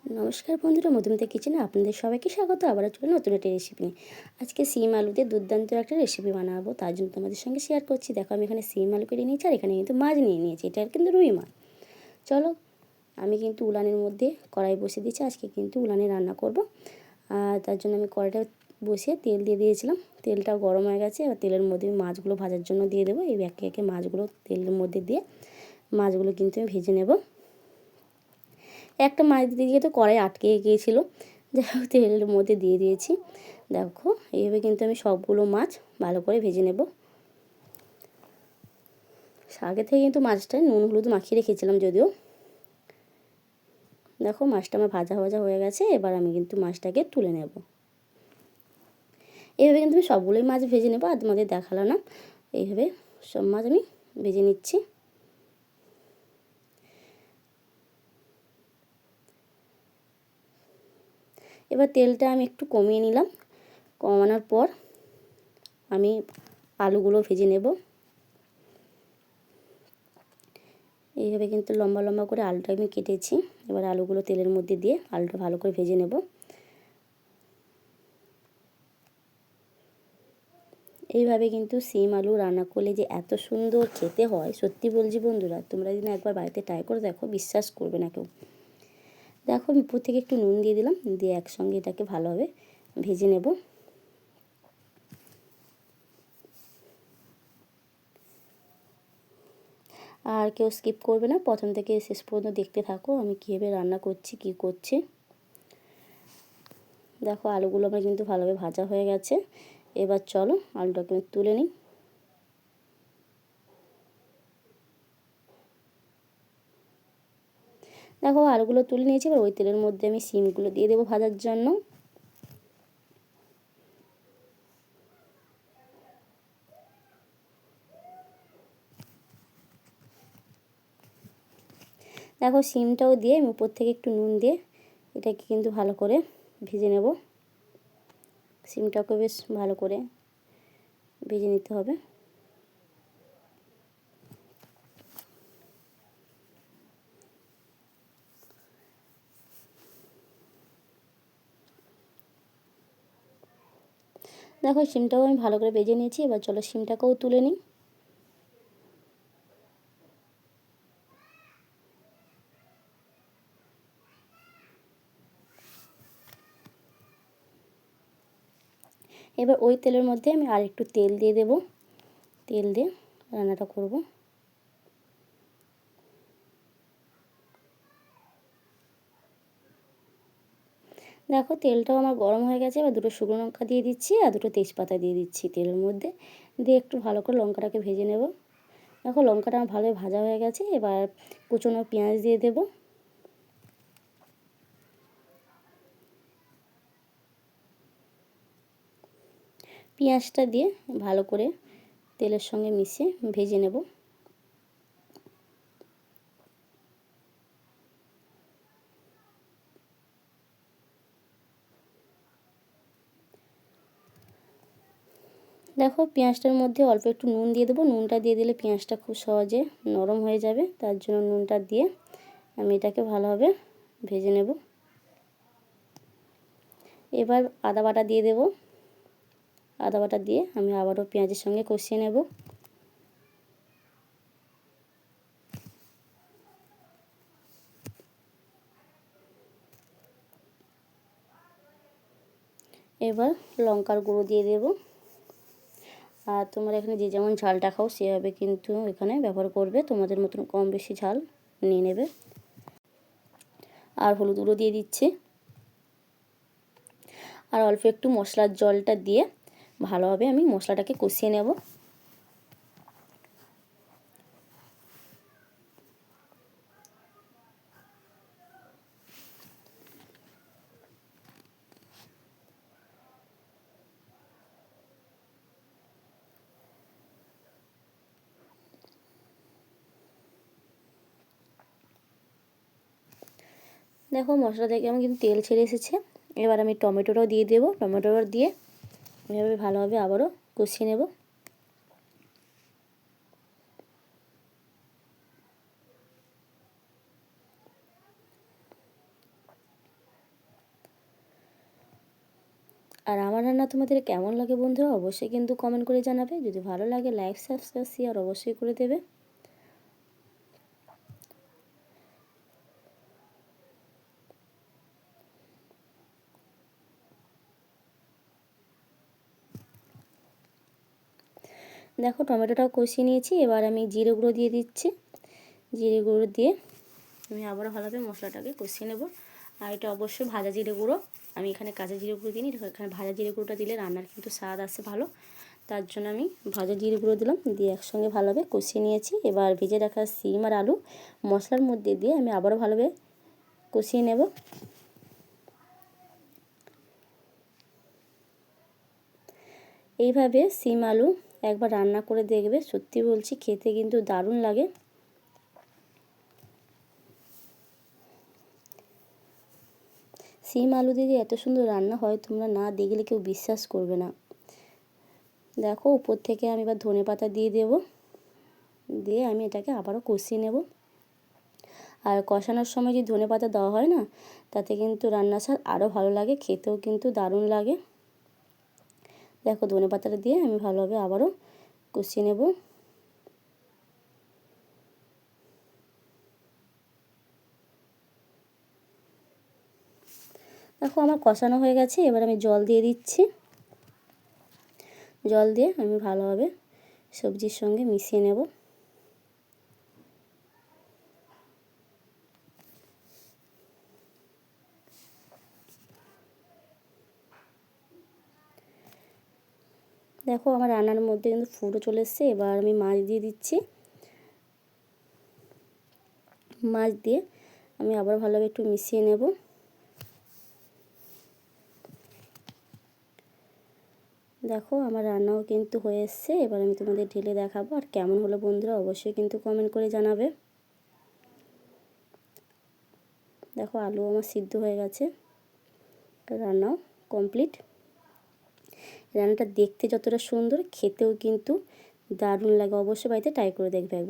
নমস্কার বন্ধুরা, মধুমিতা কিচেনে আপনাদের সবাইকে স্বাগত। আবার চলে নতুন একটা রেসিপি নিয়ে। আজকে সিম আলু দিয়ে দুর্দান্ত একটা রেসিপি বানাবো, তার জন্য তোমাদের সঙ্গে শেয়ার করছি। দেখো, আমি এখানে সিম আলু কেটে নিয়েছি, আর এখানে কিন্তু মাছ নিয়ে নিয়েছি। এটা কিন্তু রুই মাছ। চলো, আমি কিন্তু উলানের মধ্যে কড়াই বসিয়ে দিয়েছি। আজকে কিন্তু উলানে রান্না করব। আর তার জন্য আমি কড়াইটা বসিয়ে তেল দিয়ে দিয়েছিলাম। তেলটাও গরম হয়ে গেছে। এবার তেলের মধ্যে মাছগুলো ভাজার জন্য দিয়ে দেবো। এই একে একে মাছগুলো তেলের মধ্যে দিয়ে মাছগুলো কিন্তু আমি ভেজে নেব। একটা মাছ দিতে গিয়ে তো কড়াই আটকে গিয়েছিলো, যাই হোক তেলের মধ্যে দিয়ে দিয়েছি। দেখো, এইভাবে কিন্তু আমি সবগুলো মাছ ভালো করে ভেজে নেব। আগে থেকে কিন্তু মাছটা নুন হলুদ মাখিয়ে রেখেছিলাম যদিও। দেখো, মাছটা আমার ভাজা ভাজা হয়ে গেছে। এবার আমি কিন্তু মাছটাকে তুলে নেব। এইভাবে কিন্তু আমি সবগুলোই মাছ ভেজে নেব, আর তোমাদের দেখালো না। এইভাবে সব মাছ আমি ভেজে নিচ্ছি। এবার তেলটা আমি একটু কমিয়ে নিলাম। কমানোর পর আমি আলুগুলো ভেজে নেব। এইভাবে কিন্তু লম্বা লম্বা করে আলুটা আমি কেটেছি। এবার আলুগুলো তেলের মধ্যে দিয়ে আলুটা ভালো করে ভেজে নেব। এইভাবে কিন্তু সিম আলু রান্না করলে যে এত সুন্দর খেতে হয়, সত্যি বলছি বন্ধুরা, তোমরা যদি একবার বাড়িতে ট্রাই করে দেখো, বিশ্বাস করবে না কেউ। দেখো, আমি উপর থেকে একটু নুন দিয়ে দিলাম, দিয়ে একসঙ্গে এটাকে ভালোভাবে ভেজে নেব। আর কেউ স্কিপ করবে না, প্রথম থেকে শেষ পর্যন্ত দেখতে থাকো আমি কীভাবে রান্না করছি, কী করছি। দেখো, আলুগুলো আমার কিন্তু ভালোভাবে ভাজা হয়ে গেছে। এবার চলো আলুটাকে আমি তুলে নিই। দেখো, আলুগুলো তুলে নিয়েছি। এবার ওই তেলের মধ্যে আমি সিমগুলো দিয়ে দেবো ভাজার জন্য। দেখো, সিমটাও দিয়ে আমি উপর থেকে একটু নুন দিয়ে এটাকে কিন্তু ভালো করে ভেজে নেব। সিমটাকে বেশ ভালো করে ভেজে নিতে হবে। দেখো, সিমটাও আমি ভালো করে ভেজে নিয়েছি। এবার চলো সিমটাকেও তুলে নিই। এবার ওই তেলের মধ্যে আমি আর একটু তেল দিয়ে দেব। তেল দিয়ে রান্নাটা করব। দেখো, তেলটাও আমার গরম হয়ে গেছে। এবার দুটো শুকনো লঙ্কা দিয়ে দিচ্ছি, আর দুটো তেজপাতা দিয়ে দিচ্ছি তেলের মধ্যে। দিয়ে একটু ভালো করে লঙ্কাটাকে ভেজে নেব। দেখো, লঙ্কাটা আমার ভালোই ভাজা হয়ে গেছে। এবার কুচনো পেঁয়াজ দিয়ে দেব। পেঁয়াজটা দিয়ে ভালো করে তেলের সঙ্গে মিশিয়ে ভেজে নেব। দেখো, পেঁয়াজটার মধ্যে অল্প একটু নুন দিয়ে দেবো। নুনটা দিয়ে দিলে পেঁয়াজটা খুব সহজে নরম হয়ে যাবে, তার জন্য নুনটা দিয়ে আমি এটাকে ভালোভাবে ভেজে নেব। এবার আদা বাটা দিয়ে দেব। আদা বাটা দিয়ে আমি আবারও পেঁয়াজের সঙ্গে কষিয়ে নেব। এবার লঙ্কার গুঁড়ো দিয়ে দেব। আর তোমরা এখানে যে যেমন ঝালটা খাও সেভাবে কিন্তু এখানে ব্যবহার করবে, তোমাদের মতন কম বেশি ঝাল নিয়ে নেবে। আর হলুদ গুঁড়ো দিয়ে দিচ্ছি। আর অল্প একটু মশলার জলটা দিয়ে ভালোভাবে আমি মশলাটাকে কষিয়ে নেব। দেখো, মশলা থেকে আমার কিন্তু তেল ছেড়ে এসেছে। এবার আমি টমেটোটাও দিয়ে দেবো। টমেটোটা দিয়ে এভাবে ভালোভাবে আবারও কষিয়ে নেব। আর আমার রান্না তোমাদের কেমন লাগে বন্ধুরা অবশ্যই কিন্তু কমেন্ট করে জানাবে। যদি ভালো লাগে লাইক, সাবস্ক্রাইব, শেয়ার অবশ্যই করে দেবে। দেখো টমেটোটাও কষিয়ে নিয়েছি, এবার আমি জিরে গুঁড়ো দিয়ে দিচ্ছি। জিরে গুঁড়ো দিয়ে আমি আবারও ভালোভাবে মশলাটাকে কষিয়ে নেব। আর এটা অবশ্যই ভাজা জিরে গুঁড়ো, আমি এখানে কাঁচা জিরে গুঁড়ো দিইনি, এখানে ভাজা জিরে গুঁড়োটা দিলে রান্নার কিন্তু স্বাদ আসে ভালো, তার জন্য আমি ভাজা জিরে গুঁড়ো দিলাম। দিয়ে একসঙ্গে ভালোভাবে কষিয়ে নিয়েছি। এবার ভেজে রাখা সিম আর আলু মশলার মধ্যে দিয়ে আমি আবারও ভালোভাবে কষিয়ে নেব। এইভাবে সিম আলু একবার রান্না করে দেখবে, সত্যি বলছি খেতে কিন্তু দারুণ লাগে। সিম আলু দিয়ে এত সুন্দর রান্না হয় তোমরা না দেখলে কেউ বিশ্বাস করবে না। দেখো উপর থেকে আমি এবার ধনেপাতা দিয়ে দেব, দিয়ে আমি এটাকে আবারও কষিয়ে নেব। আর কষানোর সময় যদি ধনেপাতা দেওয়া হয় না, তাতে কিন্তু রান্নার স্বাদ আরও ভালো লাগে, খেতেও কিন্তু দারুণ লাগে। দেখো ধনেপাতাটা দিয়ে আমি ভালোভাবে আবারও কষিয়ে নেব। দেখো আমার কষানো হয়ে গেছে, এবার আমি জল দিয়ে দিচ্ছি। জল দিয়ে আমি ভালোভাবে সবজির সঙ্গে মিশিয়ে নেব। দেখো আমার রান্নার মধ্যে কিন্তু ফুটে চলে এসছে, এবার আমি মাছ দিয়ে দিচ্ছি। মাছ দিয়ে আমি আবার ভালোভাবে একটু মিশিয়ে নেব। দেখো আমার রান্নাও কিন্তু হয়ে এসছে, এবার আমি তোমাদের ঢেলে দেখাবো। আর কেমন হলো বন্ধুরা অবশ্যই কিন্তু কমেন্ট করে জানাবে। দেখো আলু আমার সিদ্ধ হয়ে গেছে, রান্নাও কমপ্লিট। রান্নাটা দেখতে যতটা সুন্দর খেতেও কিন্তু দারুণ লাগে, অবশ্যই বাড়িতে ট্রাই করে দেখবে একবার।